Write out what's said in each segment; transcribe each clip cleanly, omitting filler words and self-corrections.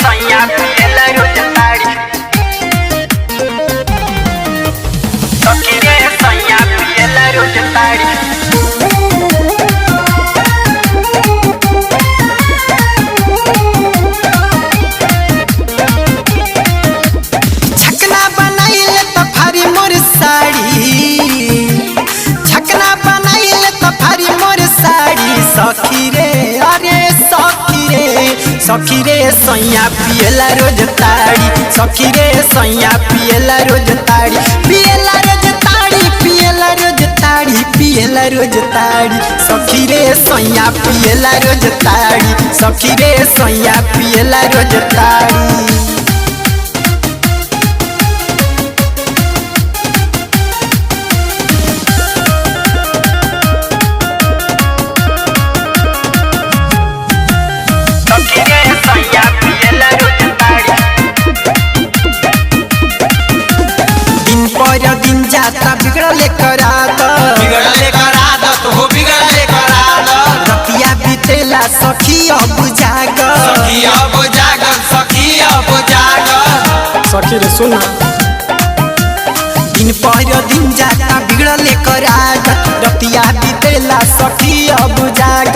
सैया पियला रोज ताड़ी सखी रे सैया पियला रोज ताड़ी छकना बनाइले तो फारी मोर साड़ी छकना बनाइले तो फारी मोर साड़ी सखी रे अरे सखी रे सैया पियला रोज ताड़ी सखी रे सैया पियला रोज ताड़ी पियला रोज ताड़ी पियला रोज ताड़ी पियला रोज ताड़ी सखी रे सैया पियला रोज ताड़ी सखी रे सैया पियला रोज ताड़ी दिन जाता बिगड़ले करा दो हो बिगड़ले करा दो रतिया बीतेला सखी अब जाग सखी अब जागल सखी अब जागल सखी रे सुना दिन पर दिन जाता बिगड़ले करा दो रतिया बीतेला सखी अब जाग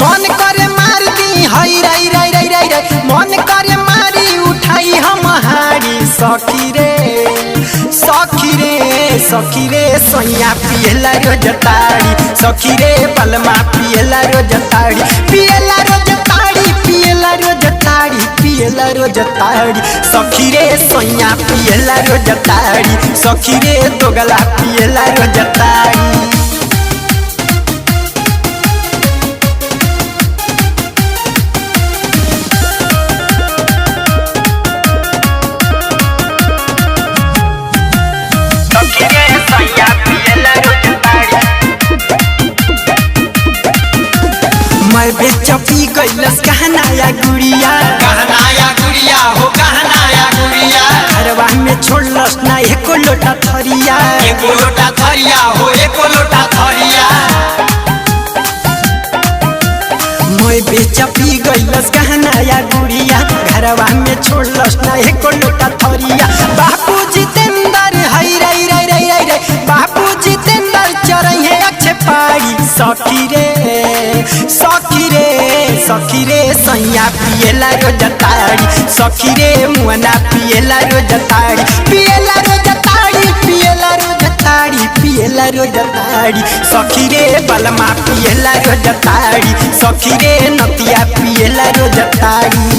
मन करे मार दी हई रई रई रई रई रई मन करे मारी उठाई हम हारी सखी रे सखी रे सैया पियला रोज ताड़ी सखी रे बलमा पियला रोज ताड़ी पियला रोज ताड़ी पियला रोज ताड़ी पियला रोज ताड़ी सखी रे सैया पियला रोज ताड़ी सखी रे दोगला पियला रोज ताड़ी मैं बेचपी गईलस कहनाया गुड़िया हो कहनाया गुड़िया घरवा में छोड़लस ना एको लोटा थरिया एको लोटा थरिया हो एको लोटा थरिया मैं बेचपी गईलस कहनाया गुड़िया घरवा में छोड़लस ना एको लोटा थरिया बापू जितेंद्र हई रई रई रई रई रई बापू जितेंद्र चरई है अच्छे पाड़ी सखी रे सैया पियला रोज ताड़ी सखी रे मुअना पियला रोज ताड़ी पियला रोज ताड़ी पियला रोज ताड़ी पियला रोज ताड़ी सखी रे बलमा पियला रोज ताड़ी सखी रे नतिया पियला रोज ताड़ी।